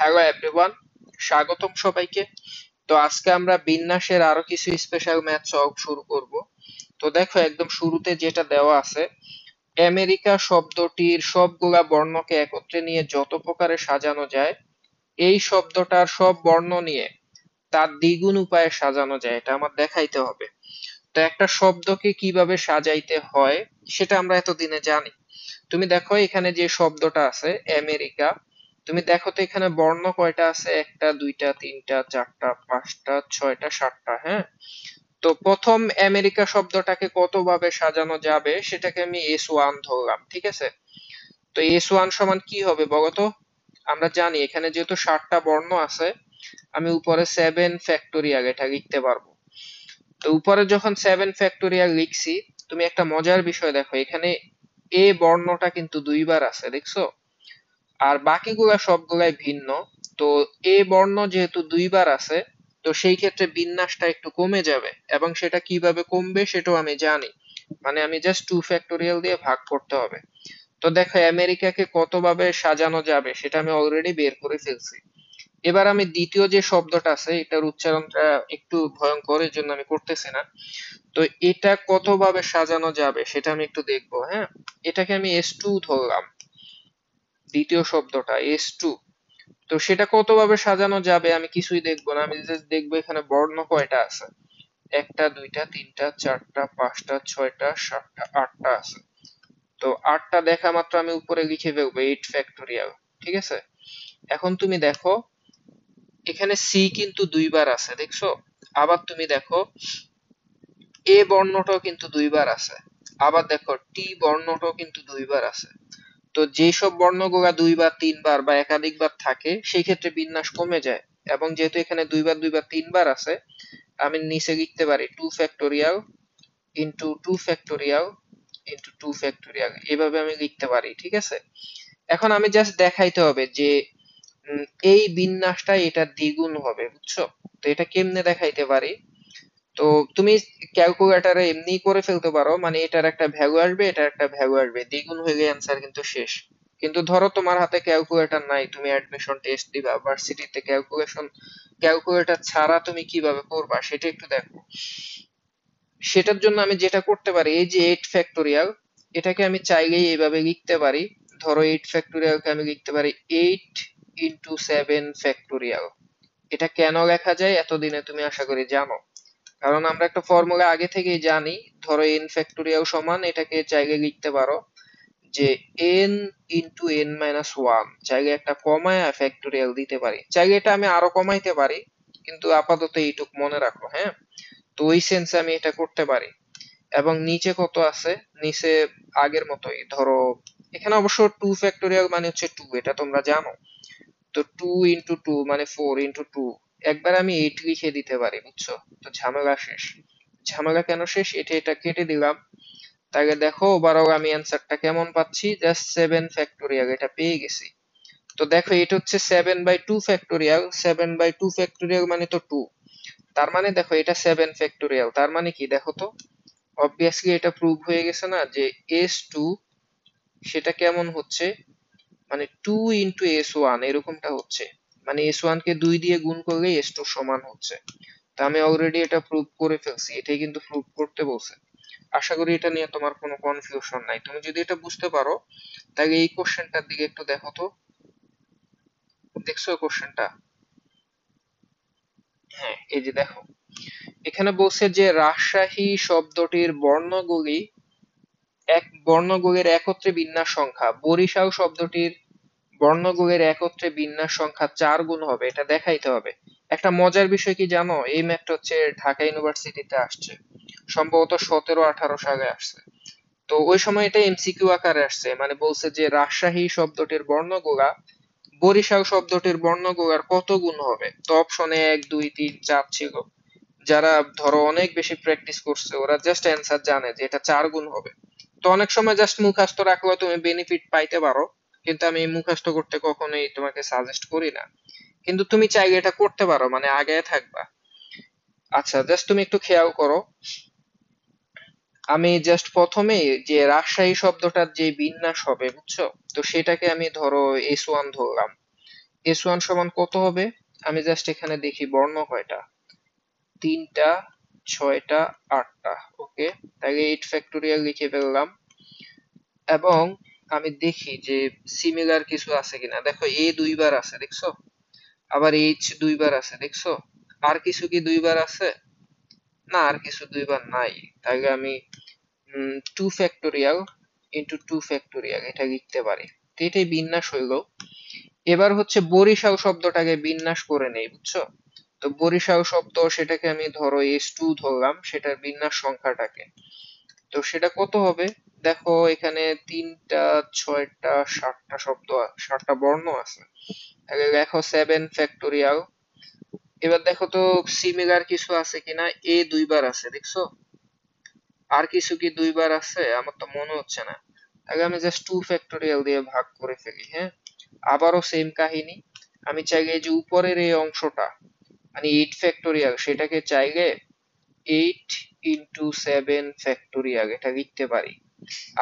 Hello everyone, স্বাগতম সবাইকে। তো আজকে আমরা বিন্যাসের আরো কিছু স্পেশাল ম্যাথ সলভ শুরু করব। তো দেখো, একদম শুরুতে যেটা দেওয়া আছে, আমেরিকা শব্দটির সবগুলা বর্ণকে একত্রে নিয়ে যত প্রকারে সাজানো যায়, এই শব্দটার সব বর্ণ নিয়ে তার দ্বিগুণ উপায়ে সাজানো যায়, এটা আমার দেখাইতে হবে। তো একটা শব্দকে কিভাবে সাজাইতে হয় সেটা আমরা এতদিনে জানি। তুমি দেখো এখানে যে শব্দটা আছে আমেরিকা, তুমি দেখো তো এখানে বর্ণ কয়টা আছে? একটা, দুইটা, তিনটা, চারটা, পাঁচটা, ছয়টা, সাতটা। হ্যাঁ, তো প্রথম আমেরিকা শব্দটাকে কত ভাবে সাজানো যাবে সেটাকে আমি S1 ধরলাম, ঠিক আছে? তো S1 সমান কি হবে বলতো? আমরা জানি এখানে যেহেতু 7টা বর্ণ আছে, আমি উপরে 7 ফ্যাক্টোরিয়াল এটা লিখতে পারবো। তো উপরে যখন 7 ফ্যাক্টোরিয়াল লিখছি, তুমি একটা মজার বিষয় দেখো, এখানে এ বর্ণটা কিন্তু দুইবার আছে, দেখছো? আর বাকিগুলা সবগুলাই ভিন্ন। তো এ বর্ণ যেহেতু দুইবার আছে, তো সেই ক্ষেত্রে বিন্যাসটা একটু কমে যাবে, এবং সেটা কিভাবে কমবে সেটাও আমি জানি। মানে আমি জাস্ট 2 ফ্যাক্টোরিয়াল দিয়ে ভাগ করতে হবে। তো দেখো আমেরিকাকে কতভাবে সাজানো যাবে সেটা আমি অলরেডি বের করে ফেলছি। এবার আমি দ্বিতীয় যে শব্দটা আছে, এটার উচ্চারণটা একটু ভয়ঙ্কর, এর জন্য আমি করতেছি না। তো এটা কতভাবে সাজানো যাবে সেটা আমি একটু দেখবো। হ্যাঁ, এটাকে আমি S2 ধরলাম, দ্বিতীয় শব্দটা S2। তো সেটা কতভাবে সাজানো যাবে আমি কিছুই দেখবো না, আমি জাস্ট দেখবো এখানে বর্ণ কয়টা আছে। একটা, দুইটা, তিনটা, চারটা, পাঁচটা, ছয়টা, সাতটা, আটটা আছে। তো আটটা দেখা মাত্র আমি উপরে লিখে ফেলবো 8 ফ্যাক্টোরিয়াল, ঠিক আছে? এখন তুমি দেখো এখানে সি কিন্তু দুইবার আছে, দেখছো? আবার তুমি দেখো এ বর্ণটাও কিন্তু দুইবার আছে। আবার দেখো টি বর্ণটাও কিন্তু দুইবার আছে। তো যেসব বর্ণগুলা দুইবার, তিনবার বা একাধিকবার থাকে সেই ক্ষেত্রে বিন্যাস কমে যায়। এবং যেহেতু এখানে দুইবার, দুইবার, তিনবার আছে, আমি নিচে লিখতে পারি 2 factorial into 2 factorial into 2 factorial, এভাবে আমি লিখতে পারি, ঠিক আছে? এখন আমি জাস্ট দেখাইতে হবে যে উম, এই বিন্যাসটা এটা দ্বিগুণ হবে, বুঝছো? তো এটা কেমনে দেখাইতে পারি? তো তুমি ক্যালকুলেটরে এমনি করে ফেলতে পারো, মানে এটার একটা ভ্যালু আসবে, এটার একটা ভ্যালু আসবে, দ্বিগুণ হয়ে অ্যান্সার কিন্তু শেষ। কিন্তু ধরো তোমার হাতে ক্যালকুলেটর নাই, তুমি অ্যাডমিশন টেস্ট দিবা ভার্সিটিতে, ক্যালকুলেটর ছাড়া তুমি কিভাবে করবা সেটা একটু দেখো। সেটার জন্য আমি যেটা করতে পারি, এই যে 8 ফ্যাক্টোরিয়াল, এটাকে আমি চাইলেই এইভাবে লিখতে পারি। ধরো 8 ফ্যাক্টোরিয়ালকে আমি লিখতে পারি 8 × 7 ফ্যাক্টোরিয়াল। এটা কেন লেখা যায় এতদিনে তুমি আশা করি জানো, কারণ আমরা একটা ফর্মুলা আগে থেকেই জানি। ধরো n ফ্যাক্টোরিয়াল সমান, এটাকে চাইলে লিখতে পারো যে n into n minus one, চাইলে একটা কমায় ফ্যাক্টোরিয়াল দিতে পারি, চাইলে এটা আমি আরো কমাইতে পারি, কিন্তু আপাতত এইটুক মনে রাখো। হ্যাঁ, তো ওই সেন্সে আমি এটা করতে পারি। এবং নিচে কত আছে? নিচে আগের মতোই ধরো, এখানে অবশ্য 2 ফ্যাক্টোরিয়াল মানে হচ্ছে 2, এটা তোমরা জানো। তো 2 × 2 মানে 4 × 2, একবার আমি 8 লিখে দিতে পারি, বুঝছো? তো ঝামেলা শেষ। ঝামেলা কেন শেষ? এটা কেটে দিলাম। তাহলে দেখো ওভারঅল আমি অ্যান্সারটা কেমন পাচ্ছি, জাস্ট 7 ফ্যাক্টোরিয়াল এটা পেয়ে গেছি। তো দেখো এটা হচ্ছে 7/2 ফ্যাক্টোরিয়াল, 7/2 ফ্যাক্টোরিয়াল মানে তো 2। তার মানে দেখো এটা 7 ফ্যাক্টোরিয়াল, তার মানে কি দেখো তো? অবভিয়াসলি এটা প্রুভ হয়ে গেছে না যে S2 সেটা কেমন হচ্ছে, মানে 2 × S1 এরকমটা হচ্ছে। মানে S1 কে 2 দিয়ে গুণ করলে S2 সমান হচ্ছে। তা আমি অলরেডি এটা প্রুভ করে ফেলছি, এটাই কিন্তু প্রুভ করতে বলছে। আশা করি এটা নিয়ে তোমার কোনো কনফিউশন নাই। তুমি যদি এটা বুঝতে পারো তাহলে এই কোশ্চেনটার দিকে একটু দেখো তো। দেখছো কোশ্চেনটা? হ্যাঁ, এই যে দেখো, এখানে বলছে যে রাজশাহী শব্দটির বর্ণগুলি বর্ণগুলির একত্রে বিন্যাস সংখ্যা বরিশাল শব্দটির বর্ণগুলির একত্রে বিন্যাস সংখ্যা 4 গুণ হবে, এটা দেখাইতে হবে। একটা মজার বিষয় কি জানো, এই ম্যাথটা হচ্ছে ঢাকা ইউনিভার্সিটিতে আসছে, সম্ভবত 17-18 সালে আসছে। তো ওই সময় এটা এমসিকিউ আকারে আসছে, মানে বলছে যে রাজশাহী শব্দটির বর্ণগুলা বরিশাল শব্দটির বর্ণগুলার কত গুণ হবে। তো অপশনে 1, 2, 3, 4 ছিল। যারা ধরো অনেক বেশি প্র্যাকটিস করছে ওরা জাস্ট অ্যান্সার জানে যে এটা 4 গুণ হবে। তো অনেক সময় জাস্ট মুখস্থ রাখলেও তুমি বেনিফিট পাইতে পারো, কিন্তু আমি মুখস্থ করতে কখনোই তোমাকে সাজেস্ট করি না। কিন্তু তুমি চাইলে এটা করতে পারো, মানে আগে থাকবা। আচ্ছা, জাস্ট তুমি একটু খেয়াল করো, আমি জাস্ট প্রথমে যে রাজশাহী শব্দটার যে বিন্যাস হবে, বুঝছো? তো সেটাকে আমি ধরো S1 ধরলাম। S1 সমান কত হবে? আমি জাস্ট এখানে দেখি বর্ণ কয়টা, 3টা, 6টা, 8টা। ওকে, তাহলে 8 ফ্যাক্টোরিয়াল লিখে ফেললাম। এবং আমি দেখি যে সিমিলার কিছু আছে কিনা। দেখো A দুইবার আছে, দেখছো? আবার H দুইবার আছে, দেখছো? আর কিছু কি দুইবার আছে? না, আর কিছু দুইবার নাই। তাহলে আমি 2 ফ্যাক্টোরিয়াল ইন্টু 2 ফ্যাক্টোরিয়াল এটা লিখতে পারি। তো এটাই বিন্যাস হইলো। এবার হচ্ছে বরিশাল শব্দটাকে বিন্যাস করে নেই, বুঝছো? তো বরিশাল শব্দ, সেটাকে আমি ধরো S2 ধরলাম, সেটার বিন্যাস সংখ্যাটাকে। তো সেটা কত হবে? দেখো এখানে 3টা, 6টা, 7টা শব্দ, 7টা বর্ণ আছে। তাহলে লেখো 7 ফ্যাক্টোরিয়াল। এবার দেখো তো সিমিলার কিছু আছে কিনা। এ দুইবার আছে, দেখছো? আর কিছু কি দুইবার আছে? আমার তো মনে হচ্ছে না। তাহলে আমি জাস্ট 2 ফ্যাক্টোরিয়াল দিয়ে ভাগ করে ফেলি, হ্যাঁ। আবারও সেম কাহিনী। আমি চাইলে এই যে উপরের এই অংশটা, মানে 8 ফ্যাক্টোরিয়াল, সেটাকে চাইলে 8 ইন্টু 7 ফ্যাক্টোরিয়াল এটা লিখতে পারি।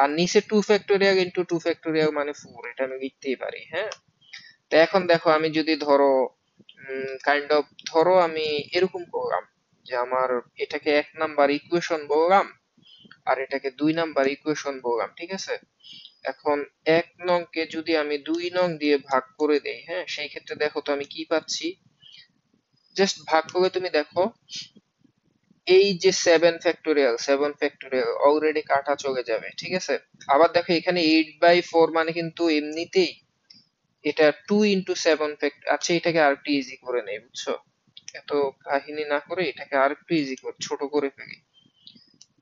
আর নিচে 2 ফ্যাক্টোরিয়াল ইন্টু 2 ফ্যাক্টোরিয়াল মানে 4, এটা আমি লিখতেই পারি, হ্যাঁ। তো এখন দেখো আমি যদি ধরো কাইন্ড অফ ধরো আমি এরকম করলাম যে আমার এটাকে 1 নাম্বার ইকুয়েশন বললাম, আর এটাকে 2 নাম্বার ইকুয়েশন বললাম, ঠিক আছে? এখন 1 নং কে যদি আমি 2 নং দিয়ে ভাগ করে দেই, হ্যাঁ, সেই ক্ষেত্রে দেখো তো আমি কি পাচ্ছি। জাস্ট ভাগ করে তুমি দেখো, এই যে 7 ফ্যাক্টোরিয়াল অলরেডি কাটা চলে যাবে, ঠিক আছে? আবার দেখো এখানে 8/4 মানে কিন্তু এমনিতেই এটা 2 ইন্টু 7 আচ্ছা, এটাকে আর একটু ইজি করে নেই, বুঝছো? এত কাহিনী না করে এটাকে আর একটু ইজি করে ছোট করে ফেলি।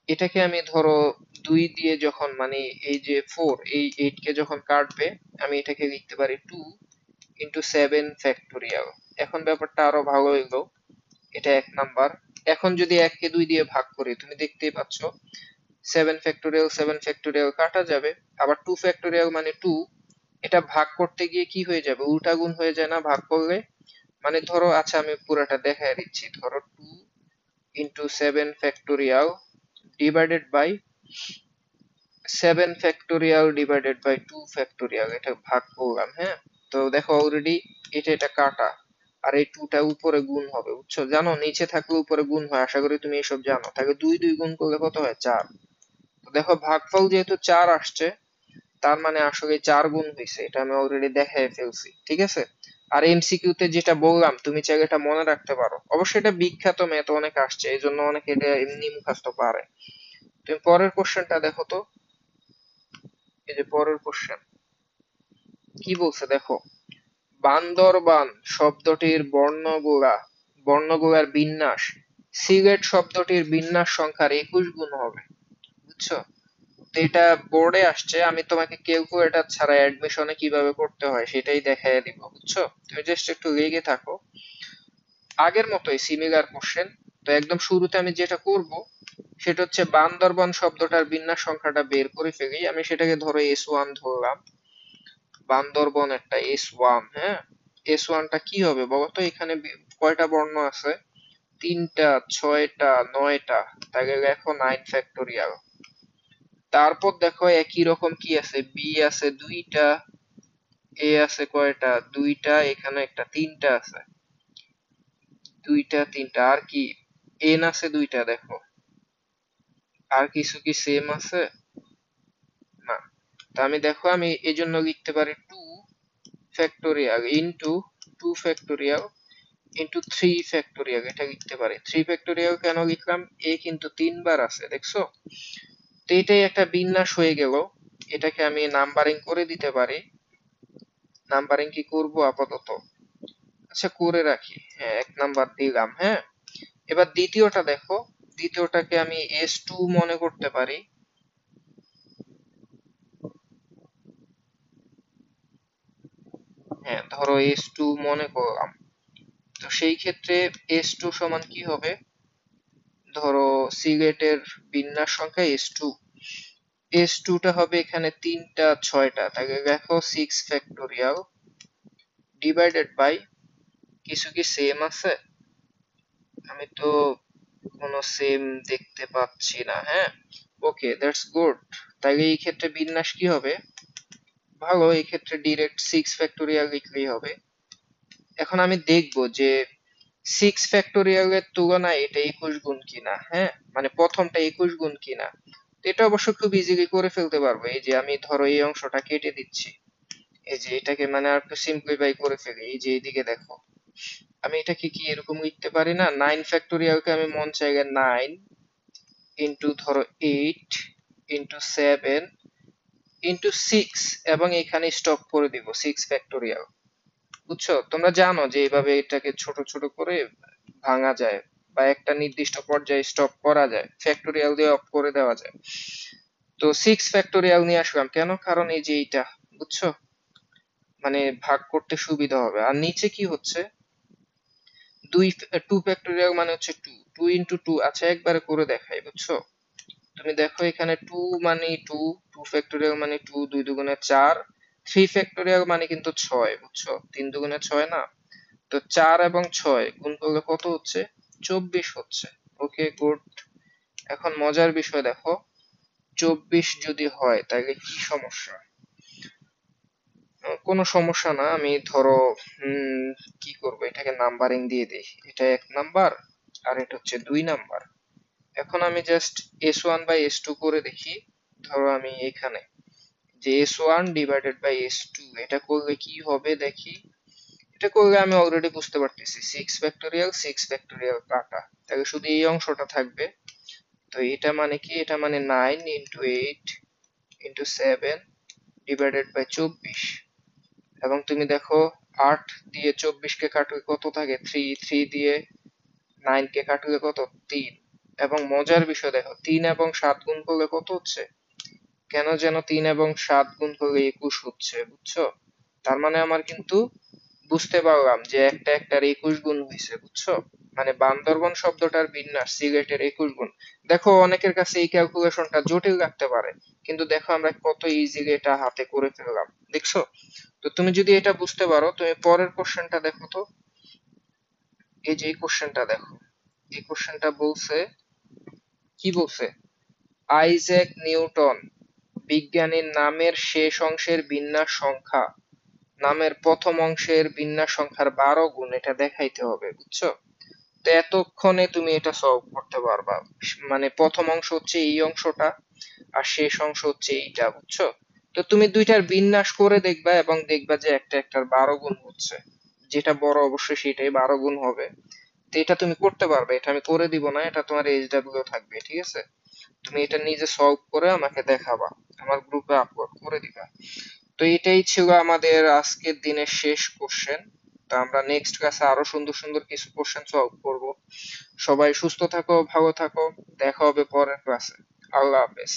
এটাকে আমি ধরো 2 দিয়ে যখন, মানে এই যে 4, এই 8 কে যখন কাটবে, আমি এটাকে লিখতে পারি 2 ইন্টু 7 ফ্যাক্টোরিয়াল। এখন ব্যাপারটা আরো ভালো হইলো। এটা 1 নাম্বার। এখন যদি 1 কে 2 দিয়ে ভাগ করি, তুমি দেখতেই পাচ্ছ 7 ফ্যাক্টোরিয়াল কাটা যাবে। আবার 2 ফ্যাক্টোরিয়াল মানে 2, এটা ভাগ করতে গিয়ে কি হয়ে যাবে, উল্টা গুণ হয়ে যায় না ভাগ করলে? মানে ধরো, আচ্ছা আমি পুরাটা দেখায় দিচ্ছি। ধরো 2 into 7 factorial divided by 7 factorial divided by 2 factorial, এটা ভাগ করলাম, হ্যাঁ। তো দেখো অলরেডি এটা কাটা, আর এই 2টা উপরে গুণ হবে, বুঝছো? জানো নিচে থাকলে উপরে গুণ হয়, আশা করি তুমি এসব জানো। তাহলে 2 গুণ করলে কত হয়? 4। তো দেখো ভাগফল যেহেতু 4 আসছে, তার মানে আসলে 4 গুণ হয়েছে, এটা আমি অলরেডি দেখায় ফেলছি, ঠিক আছে? আর এমসিকিউ তে যেটা বললাম, তুমি চাইলে এটা মনে রাখতে পারো। অবশ্যই এটা বিখ্যাত ম্যাথ, অনেক আসছে, এই জন্য অনেকে এটা এমনি মুখস্থ পারে। তুমি পরের কোশ্চেনটা দেখো তো। এই যে পরের কোশ্চেন কি বলছে দেখো, বান্দরবান শব্দটির বর্ণগুলার বিন্যাস সিলেট শব্দটির বিন্যাস সংখ্যার 21 গুণ হবে, বুঝছো? তো এটা বোর্ডে আসছে, আমি তোমাকে ক্যালকুলেটর ছাড়া অ্যাডমিশনে কিভাবে করতে হয় সেটাই দেখাইয়া দিব, বুঝছো? তুমি জাস্ট একটু লেগে থাকো। আগের মতোই সিমিলার কোশ্চেন। তো একদম শুরুতে আমি যেটা করব সেটা হচ্ছে বান্দরবান শব্দটার বিন্যাস সংখ্যাটা বের করে ফেলি। আমি সেটাকে ধরো S1 ধরলাম। বান্দরবন একটা S1, হ্যাঁ। S1টা কি হবে বলো তো? এখানে কয়টা বর্ণ আছে? 3টা, 6টা, 9টা। তাহলে লেখো 9 ফ্যাক্টোরিয়াল। তারপর দেখো একই রকম কি আছে, বি আছে 2টা, এ আছে কয়টা? 2টা, এখানে একটা 3টা আছে। 2টা, 3টা, আর কি? এন আছে 2টা, দেখো। আর কিছু কি সেম আছে? না। তা আমি দেখো আমি এই জন্য লিখতে পারি 2 factorial into 2 factorial into 3 factorial, এটা লিখতে পারি। 3 ফ্যাক্টোরিয়াল কেন লিখলাম? এ কিন্তু 3বার আছে, দেখছো? তো এটাই একটা বিন্যাস হয়ে গেল। এটাকে আমি নাম্বারিং করে দিতে পারি। নাম্বারিং কি করব আপাতত? আচ্ছা, করে রাখি, হ্যাঁ, 1 নাম্বার দিলাম, হ্যাঁ। এবার দ্বিতীয়টা দেখো। দ্বিতীয়টাকে আমি S2 মনে করতে পারি। হ্যাঁ, ধরো S2 মনে করলাম। তো সেই ক্ষেত্রে S2 সমান কি হবে? ধরো সিলেটের বিন্যাস সংখ্যা S2। S2 টা হবে এখানে 3টা, 6টা, তাহলে দেখো 6 ফ্যাক্টোরিয়াল ডিভাইডেড বাই, কিছু কি সেম আছে? আমি তো কোনো সেম দেখতে পাচ্ছি না, হ্যাঁ। ওকে, দ্যাটস গুড। তাহলে এই ক্ষেত্রে বিন্যাস কি হবে? ভালো, এই ক্ষেত্রে ডিরেক্ট 6 ফ্যাক্টোরিয়াল লিখলেই হবে। এখন আমি দেখব যে 6 ফ্যাক্টোরিয়াল এর তুলনায় এটা 21 গুণ কিনা, হ্যাঁ, মানে প্রথমটা 21 গুণ কিনা। তো এটা অবশ্য খুব ইজিলি করে ফেলতে পারবো। এই যে আমি ধরো এই অংশটা কেটে দিচ্ছি, এই যে এটাকে মানে আর একটু সিম্পলিফাই করে ফেলি। এই যে এইদিকে দেখো, আমি এটাকে কি এরকম লিখতে পারি না, 9 ফ্যাক্টোরিয়ালকে আমি মন চাইলে 9 ইন্টু ধরো 8 ইন্টু 7 ইন্টু 6 এবং এখানে স্টপ করে দিব 6 ফ্যাক্টোরিয়াল। বুঝছো? তোমরা জানো যে এইভাবে এটাকে ছোট ছোট করে ভাঙা যায় বা একটা নির্দিষ্ট পর্যায়ে স্টপ করা যায়, ফ্যাক্টোরিয়াল দিয়ে অফ করে দেওয়া যায়। তো 6 ফ্যাক্টোরিয়াল নিয়ে আসলাম কেন, কারণ এই যে এইটা, বুঝছো, মানে ভাগ করতে সুবিধা হবে। আর নিচে কি হচ্ছে, 2 ফ্যাক্টোরিয়াল মানে হচ্ছে 2, 2 ইন্টু 2। আচ্ছা একবারে করে দেখাই, বুঝছো? তুমি দেখো এখানে 2 মানে 2, 2 ফ্যাক্টোরিয়াল মানে 2, 2 দুগুণে 4, 3 ফ্যাক্টোরিয়াল মানে কিন্তু 6, বুঝছো, 3 দুগুণে 6 না? তো 4 এবং 6 গুণ করলে কত হচ্ছে, 24 হচ্ছে। ওকে, গুড। এখন মজার বিষয় দেখো, 24 যদি হয় তাহলে কি সমস্যা? কোনো সমস্যা না, আমি ধরো কি করব, এটাকে নাম্বারিং দিয়ে দিই। এটা 1 নাম্বার আর এটা হচ্ছে 2 নাম্বার। এখন আমি জাস্ট S1 বাই S2 করে দেখি। ধরো আমি এখানে যে S1 ডিভাইডেড বাই S2 এটা করলে কি হবে দেখি। এটা করলে আমি অলরেডি বুঝতে পারতেছি 6 ফ্যাক্টোরিয়াল 6 ফ্যাক্টোরিয়াল কাটা, তাহলে শুধু এই অংশটা থাকবে। তো এটা মানে কি, এটা মানে 9 ইন্টু 8 ইন্টু 7 ডিভাইডেড বাই 24। এবং তুমি দেখো 8 দিয়ে 24 কে কাটলে কত থাকে, 3, 3 দিয়ে 9 কে কাটলে কত, 3। এবং মজার বিষয় দেখো, 3 এবং 7 গুণ করলে কত হচ্ছে, কেন যেন 3 এবং 7 গুণ করলে 21 হচ্ছে, বুঝছো? তার মানে আমার কিন্তু বুঝতে পারলাম যে একটা একটার 21 গুণ হয়েছে, বুঝছো? মানে বান্দরবন শব্দটার বিন্যাস সিলেটের 21 গুণ। দেখো অনেকের কাছে এই ক্যালকুলেশনটা জটিল লাগতে পারে, কিন্তু দেখো আমরা কত ইজিলি এটা হাতে করে ফেললাম, দেখছো? তো তুমি যদি এটা বুঝতে পারো, তুমি পরের কোশ্চেনটা দেখো তো। এই যে এই কোশ্চেনটা দেখো, এই কোশ্চেনটা বলছে, কি বলছে, আইজ্যাক নিউটন বিজ্ঞানীর নামের শেষ অংশের বিন্যাস সংখ্যা নামের প্রথম অংশের বিন্যাস সংখ্যার 12 গুণ এটা দেখাইতে হবে, বুঝছো? তো এতক্ষণে তুমি এটা সলভ করতে পারবা। মানে প্রথম অংশ হচ্ছে এই অংশটা আর শেষ অংশ হচ্ছে এইটা, বুঝছো? তো তুমি দুইটার বিন্যাস করে দেখবা এবং দেখবা যে একটা একটার 12 গুণ হচ্ছে। যেটা বড় অবশ্যই সেটাই 12 গুণ হবে। তো এটা তুমি করতে পারবে, এটা আমি করে দিব না, এটা তোমার এইচডব্লিউ থাকবে, ঠিক আছে? তুমি এটা নিজে সলভ করে আমাকে দেখাবা, আমার গ্রুপে আপলোড করে দিবা। তো এটাই ছিল আমাদের আজকের দিনের শেষ কোশ্চেন। তো আমরা নেক্সট ক্লাসে আরো সুন্দর সুন্দর কিছু কোশ্চেন সলভ করব। সবাই সুস্থ থাকো, ভালো থাকো, দেখা হবে পরের ক্লাসে। আল্লাহ হাফেজ।